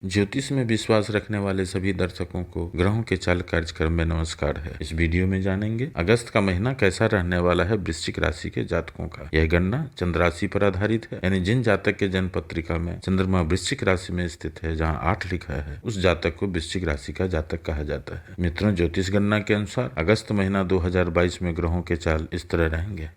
ज्योतिष में विश्वास रखने वाले सभी दर्शकों को ग्रहों के चाल कार्यक्रम में नमस्कार है। इस वीडियो में जानेंगे अगस्त का महीना कैसा रहने वाला है वृश्चिक राशि के जातकों का। यह गणना चंद्र राशि पर आधारित है, यानी जिन जातक के जन्म पत्रिका में चंद्रमा वृश्चिक राशि में स्थित है, जहाँ 8 लिखा है, उस जातक को वृश्चिक राशि का जातक कहा जाता है। मित्रों, ज्योतिष गणना के अनुसार अगस्त महीना 2022 में ग्रहों के चाल इस तरह रहेंगे।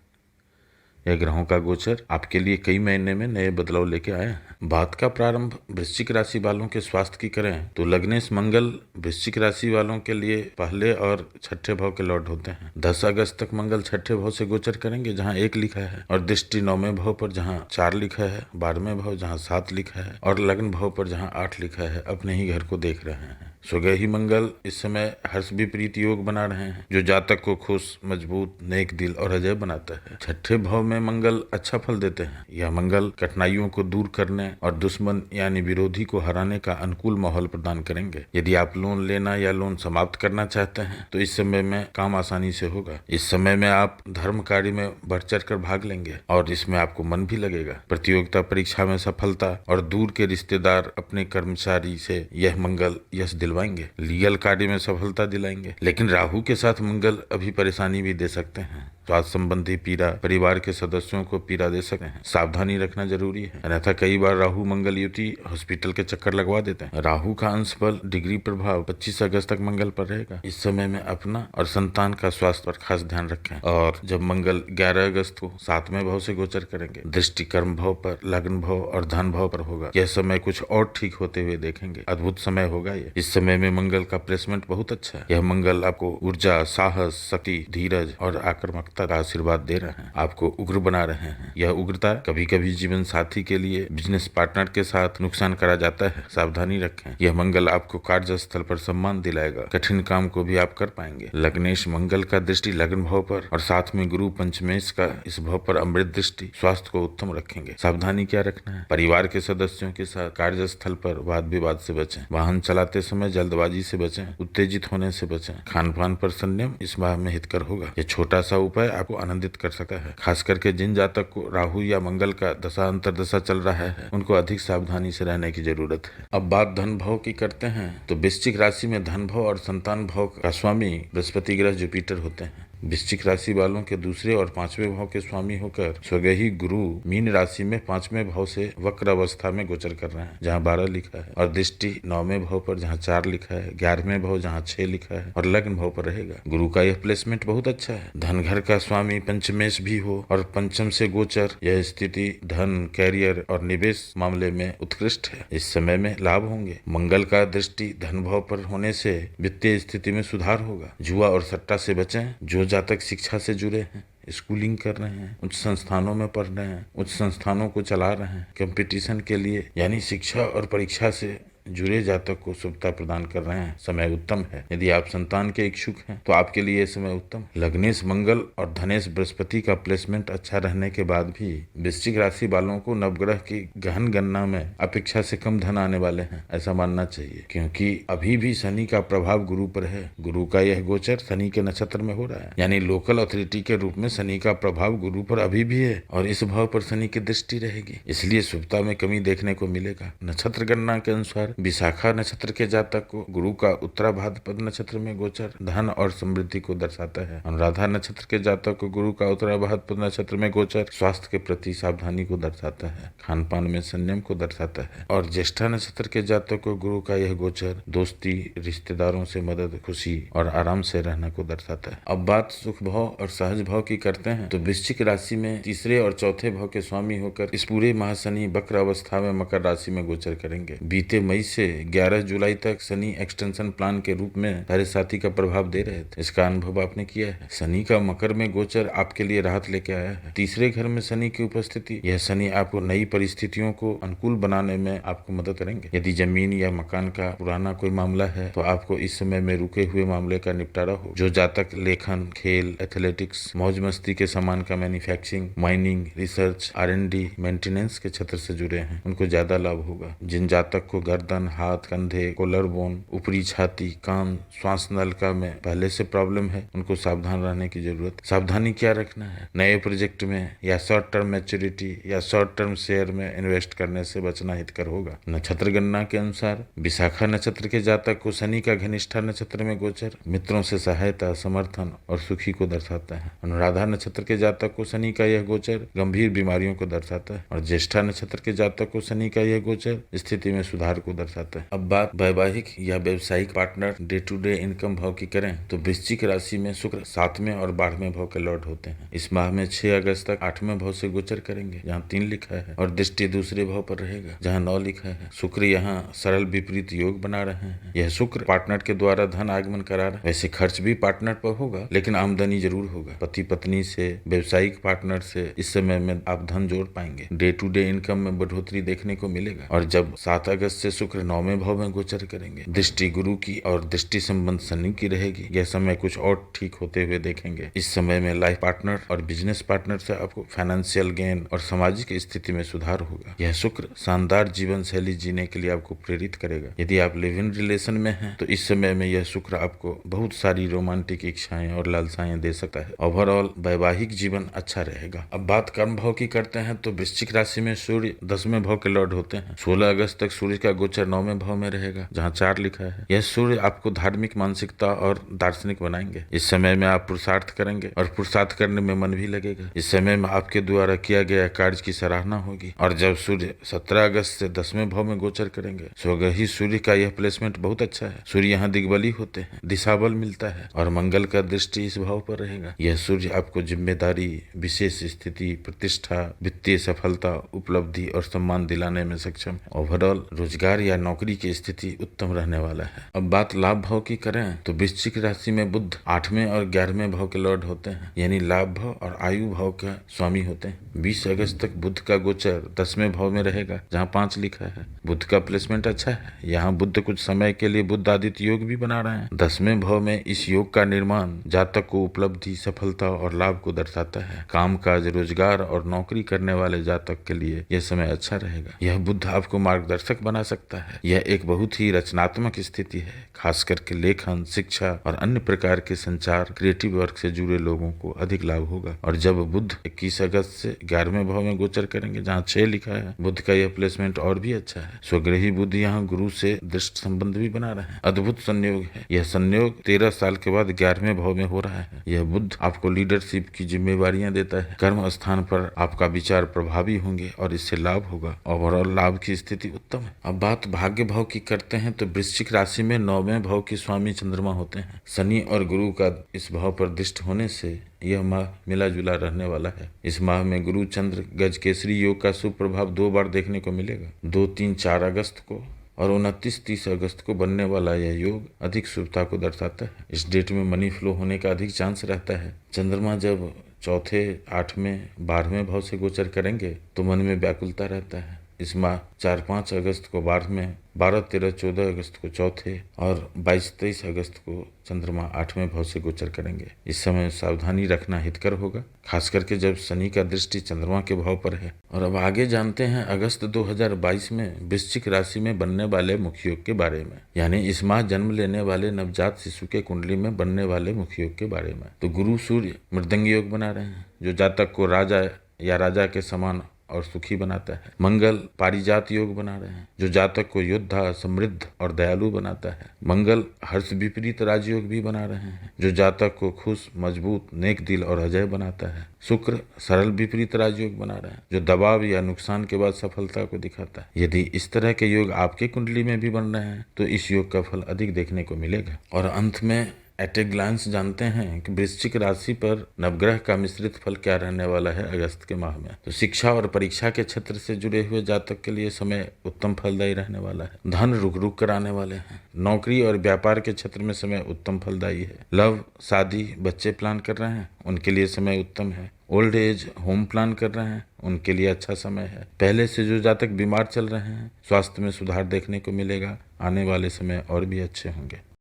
यह ग्रहों का गोचर आपके लिए कई महीने में नए बदलाव लेके आए हैं। बात का प्रारंभ वृश्चिक राशि वालों के स्वास्थ्य की करें तो लग्नेश मंगल वृश्चिक राशि वालों के लिए पहले और छठे भाव के लॉर्ड होते हैं। 10 अगस्त तक मंगल छठे भाव से गोचर करेंगे, जहां 1 लिखा है, और दृष्टि 9वें भाव पर जहां 4 लिखा है, 12वें भाव जहां 7 लिखा है, और लग्न भाव पर जहां 8 लिखा है, अपने ही घर को देख रहे हैं। स्वगृह ही मंगल इस समय हर्ष विपरीत योग बना रहे हैं, जो जातक को खुश, मजबूत, नेक दिल और अजय बनाता है। छठे भाव में मंगल अच्छा फल देते हैं। यह मंगल कठिनाइयों को दूर करने और दुश्मन यानी विरोधी को हराने का अनुकूल माहौल प्रदान करेंगे। यदि आप लोन लेना या लोन समाप्त करना चाहते हैं तो इस समय में काम आसानी से होगा। इस समय में आप धर्म कार्य में बढ़ चढ़ कर भाग लेंगे और इसमें आपको मन भी लगेगा। प्रतियोगिता परीक्षा में सफलता और दूर के रिश्तेदार अपने कर्मचारी से यह मंगल यश दिलवाएंगे। लीगल कार्य में सफलता दिलाएंगे, लेकिन राहु के साथ मंगल अभी परेशानी भी दे सकते हैं। स्वास्थ्य संबंधी पीड़ा परिवार के सदस्यों को पीड़ा दे सकते हैं। सावधानी रखना जरूरी है, अन्यथा कई बार राहु मंगल युति हॉस्पिटल के चक्कर लगवा देते हैं। राहु का अंश बल डिग्री प्रभाव 25 अगस्त तक मंगल पर रहेगा। इस समय में अपना और संतान का स्वास्थ्य पर खास ध्यान रखें। और जब मंगल 11 अगस्त को 7वें भाव से गोचर करेंगे, दृष्टि कर्म भाव पर, लग्न भाव और धन भाव पर होगा। यह समय कुछ और ठीक होते हुए देखेंगे। अद्भुत समय होगा ये। इस समय में मंगल का प्लेसमेंट बहुत अच्छा है। यह मंगल आपको ऊर्जा, साहस, शक्ति, धीरज और आक्रामकता का आशीर्वाद दे रहे हैं, आपको उग्र बना रहे हैं। यह उग्रता कभी कभी जीवन साथी के लिए बिजनेस पार्टनर के साथ नुकसान करा जाता है, सावधानी रखें। यह मंगल आपको कार्यस्थल पर सम्मान दिलाएगा। कठिन काम को भी आप कर पाएंगे। लग्नेश मंगल का दृष्टि लग्न भाव पर और साथ में गुरु पंचमेश का इस भाव पर अमृत दृष्टि स्वास्थ्य को उत्तम रखेंगे। सावधानी क्या रखना है? परिवार के सदस्यों के साथ कार्यस्थल पर वाद विवाद से बचें। वाहन चलाते समय जल्दबाजी से बचें। उत्तेजित होने से बचें। खान पान पर संयम इस माह में हितकर होगा। यह छोटा सा उपाय आपको आनंदित कर सकता है। खास करके जिन जातक को राहु या मंगल का दशा अंतरदशा चल रहा है, उनको अधिक सावधानी से रहने की जरूरत है। अब बात धन भाव की करते हैं तो वृश्चिक राशि में धन भाव और संतान भाव का स्वामी बृहस्पति ग्रह जुपिटर होते हैं। वृश्चिक राशि वालों के दूसरे और 5वें भाव के स्वामी होकर स्वगृही गुरु मीन राशि में 5वें भाव से वक्र अवस्था में गोचर कर रहे हैं, जहां 12 लिखा है, और दृष्टि 9वें भाव पर जहां 4 लिखा है, 11वें भाव जहां 6 लिखा है, और लग्न भाव पर रहेगा। गुरु का यह प्लेसमेंट बहुत अच्छा है। धन घर का स्वामी पंचमेश भी हो और पंचम से गोचर, यह स्थिति धन, कैरियर और निवेश मामले में उत्कृष्ट है। इस समय में लाभ होंगे। मंगल का दृष्टि धन भाव पर होने से वित्तीय स्थिति में सुधार होगा। जुआ और सट्टा से बचें। जो जातक शिक्षा से जुड़े हैं, स्कूलिंग कर रहे हैं, उच्च संस्थानों में पढ़ रहे हैं, उच्च संस्थानों को चला रहे हैं, कंपटीशन के लिए यानी शिक्षा और परीक्षा से जुड़े जातक को शुभता प्रदान कर रहे हैं, समय उत्तम है। यदि आप संतान के इच्छुक हैं तो आपके लिए यह समय उत्तम। लग्नेश मंगल और धनेश बृहस्पति का प्लेसमेंट अच्छा रहने के बाद भी वृश्चिक राशि वालों को नवग्रह की गहन गणना में अपेक्षा से कम धन आने वाले हैं, ऐसा मानना चाहिए, क्योंकि अभी भी शनि का प्रभाव गुरु पर है। गुरु का यह गोचर शनि के नक्षत्र में हो रहा है, यानी लोकल अथॉरिटी के रूप में शनि का प्रभाव गुरु पर अभी भी है, और इस भाव पर शनि की दृष्टि रहेगी, इसलिए शुभता में कमी देखने को मिलेगा। नक्षत्र गणना के अनुसार विशाखा नक्षत्र के जातक को गुरु का उत्तराभाद्रपद नक्षत्र में गोचर धन और समृद्धि को दर्शाता है। अनुराधा नक्षत्र के जातक को गुरु का उत्तराभाद्रपद नक्षत्र में गोचर स्वास्थ्य के प्रति सावधानी को दर्शाता है, खान पान में संयम को दर्शाता है। और ज्येष्ठा नक्षत्र के जातक को गुरु का यह गोचर दोस्ती, रिश्तेदारों से मदद, खुशी और आराम से रहने को दर्शाता है। अब बात सुख भाव और सहज भाव की करते हैं तो वृश्चिक राशि में तीसरे और चौथे भाव के स्वामी होकर इस पूरे माह शनि वक्र अवस्था में मकर राशि में गोचर करेंगे। बीते मई से 11 जुलाई तक शनि एक्सटेंशन प्लान के रूप में सारे साथी का प्रभाव दे रहे थे। इसका अनुभव आपने किया है। शनि का मकर में गोचर आपके लिए राहत लेके आया है। तीसरे घर में शनि की उपस्थिति, यह शनि आपको नई परिस्थितियों को अनुकूल बनाने में आपको मदद करेंगे। यदि जमीन या मकान का पुराना कोई मामला है तो आपको इस समय में रुके हुए मामले का निपटारा हो। जो जातक लेखन, खेल, एथलेटिक्स, मौज मस्ती के सामान का manufacturing, mining, research, R&D, maintenance के क्षेत्र से जुड़े हैं, उनको ज्यादा लाभ होगा। जिन जातक को गर्दन, गर्दन, हाथ, कंधे, कोलर बोन, ऊपरी छाती, कान, श्वास नलिका में पहले से प्रॉब्लम है, उनको सावधान रहने की जरूरत है। सावधानी क्या रखना है? नए प्रोजेक्ट में या शॉर्ट टर्म मैच्योरिटी या शॉर्ट टर्म शेयर में इन्वेस्ट करने से बचना हितकर होगा। नक्षत्र गणना के अनुसार विशाखा नक्षत्र के जातक को शनि का घनिष्ठा नक्षत्र में गोचर मित्रों से सहायता, समर्थन और सुखी को दर्शाता है। अनुराधा नक्षत्र के जातक को शनि का यह गोचर गंभीर बीमारियों को दर्शाता है और ज्येष्ठा नक्षत्र के जातक को शनि का यह गोचर स्थिति में सुधार को दर्शाता है। अब बात वैवाहिक या व्यवसायिक partner day to day income भाव की करें तो वृश्चिक राशि में शुक्र 7वें और 12वें भाव के लॉर्ड होते हैं। इस माह में 6 अगस्त तक 8वें भाव से गोचर करेंगे जहाँ 3 लिखा है और दृष्टि दूसरे भाव पर रहेगा जहाँ 9 लिखा है। शुक्र यहाँ सरल विपरीत योग बना रहे हैं। यह शुक्र पार्टनर के द्वारा धन आगमन करा रहा है। वैसे खर्च भी पार्टनर पर होगा लेकिन आमदनी जरूर होगा। पति पत्नी से, व्यवसायिक पार्टनर से इस समय में आप धन जोड़ पाएंगे। डे टू डे इनकम में बढ़ोतरी देखने को मिलेगा। और जब 7 अगस्त से शुक्र 9वें भाव में गोचर करेंगे, दृष्टि गुरु की और दृष्टि संबंध शनि की रहेगी। यह समय कुछ और ठीक होते हुए देखेंगे। इस समय में लाइफ पार्टनर और बिजनेस पार्टनर से आपको फाइनेंशियल गेन और सामाजिक स्थिति में सुधार होगा। यह शुक्र शानदार जीवन शैली जीने के लिए आपको प्रेरित करेगा। यदि आप लिव इन रिलेशन में हैं तो इस समय में यह शुक्र आपको बहुत सारी रोमांटिक इच्छाएं और लालसाएं दे सकता है। ओवरऑल वैवाहिक जीवन अच्छा रहेगा। अब बात कर्म भाव की करते हैं तो वृश्चिक राशि में सूर्य 10वें भाव के लॉर्ड होते हैं। 16 अगस्त तक सूर्य का गोचर 9वें भाव में रहेगा जहाँ 4 लिखा है। यह सूर्य आपको धार्मिक मानसिकता और दार्शनिक बनाएंगे। इस समय में आप पुरुषार्थ करेंगे और पुरुषार्थ करने में मन भी लगेगा। इस समय में आपके द्वारा किया गया कार्य की सराहना होगी। और जब सूर्य 17 अगस्त से 10वें भाव में गोचर करेंगे, स्वग्रही सूर्य का यह प्लेसमेंट बहुत अच्छा है। सूर्य यहाँ दिग्बली होते हैं, दिशा बल मिलता है और मंगल का दृष्टि इस भाव पर रहेगा। यह सूर्य आपको जिम्मेदारी, विशेष स्थिति, प्रतिष्ठा, वित्तीय सफलता, उपलब्धि और सम्मान दिलाने में सक्षम है। ओवरऑल रोजगार या नौकरी की स्थिति उत्तम रहने वाला है। अब बात लाभ भाव की करें तो वृश्चिक राशि में बुध 8वें और 11वें भाव के लॉर्ड होते हैं, यानी लाभ भाव और आयु भाव का स्वामी होते हैं। 20 अगस्त तक बुध का गोचर 10वें भाव में रहेगा जहाँ 5 लिखा है। बुध का प्लेसमेंट अच्छा है। यहाँ बुध कुछ समय के लिए बुध आदित्य योग भी बना रहे हैं। 10वें भाव में इस योग का निर्माण जातक को उपलब्धि, सफलता और लाभ को दर्शाता है। कामकाज, रोजगार और नौकरी करने वाले जातक के लिए यह समय अच्छा रहेगा। यह बुध आपको मार्गदर्शक बना सकता है। यह एक बहुत ही रचनात्मक स्थिति है, खास करके लेखन, शिक्षा और अन्य प्रकार के संचार, क्रिएटिव वर्क से जुड़े लोगों को अधिक लाभ होगा। और जब बुध 21 अगस्त से 11वें भाव में गोचर करेंगे जहाँ 6 लिखा है, बुध का यह प्लेसमेंट और भी अच्छा है। स्वग्रही बुध यहाँ गुरु से दृष्ट संबंध भी बना रहे हैं। अद्भुत संयोग है। यह संयोग 13 साल के बाद 11वें भाव में हो रहा है। यह बुध आपको लीडरशिप की जिम्मेवारियां देता है। कर्म स्थान पर आपका विचार प्रभावी होंगे और इससे लाभ होगा। ओवरऑल लाभ की स्थिति उत्तम है। अब बात भाग्य भाव की करते हैं तो वृश्चिक राशि में 9वें भाव के स्वामी चंद्रमा होते हैं। शनि और गुरु का इस भाव पर दृष्ट होने से यह माह मिला जुला रहने वाला है। इस माह में गुरु चंद्र गज केसरी योग का शुभ प्रभाव 2 बार देखने को मिलेगा, 2, 3, 4 अगस्त को और 29, 30 अगस्त को बनने वाला यह योग अधिक शुभता को दर्शाता है। इस डेट में मनी फ्लो होने का अधिक चांस रहता है। चंद्रमा जब 4थे, 8वें, 12वें भाव से गोचर करेंगे तो मन में व्याकुलता रहता है। इस माह 4, 5 अगस्त को 12वें, 12, 13, 14 अगस्त को 4थे और 22, 23 अगस्त को चंद्रमा 8वें भाव से गोचर करेंगे। इस समय सावधानी रखना हितकर होगा, खास करके जब शनि का दृष्टि चंद्रमा के भाव पर है। और अब आगे जानते हैं अगस्त 2022 में वृश्चिक राशि में बनने वाले मुख्य योग के बारे में, यानी इस माह जन्म लेने वाले नवजात शिशु के कुंडली में बनने वाले मुख्य योग के बारे में। तो गुरु सूर्य मृदंग योग बना रहे हैं जो जातक को राजा या राजा के समान और सुखी बनाता है। मंगल पारिजात योग बना रहे हैं जो जातक को योद्धा, समृद्ध और दयालु बनाता है। मंगल हर्ष विपरीत राजयोग भी बना रहे हैं जो जातक को खुश, मजबूत, नेक दिल और अजय बनाता है। शुक्र सरल विपरीत राजयोग बना रहे हैं जो दबाव या नुकसान के बाद सफलता को दिखाता है। यदि इस तरह के योग आपके कुंडली में भी बन रहे हैं तो इस योग का फल अधिक देखने को मिलेगा। और अंत में एट ए ग्लांस जानते हैं कि वृश्चिक राशि पर नवग्रह का मिश्रित फल क्या रहने वाला है अगस्त के माह में। तो शिक्षा और परीक्षा के क्षेत्र से जुड़े हुए जातक के लिए समय उत्तम फलदायी रहने वाला है। धन रुक रुक कर आने वाले हैं। नौकरी और व्यापार के क्षेत्र में समय उत्तम फलदायी है। लव, शादी, बच्चे प्लान कर रहे हैं उनके लिए समय उत्तम है। ओल्ड एज होम प्लान कर रहे हैं उनके लिए अच्छा समय है। पहले से जो जातक बीमार चल रहे हैं स्वास्थ्य में सुधार देखने को मिलेगा। आने वाले समय और भी अच्छे होंगे।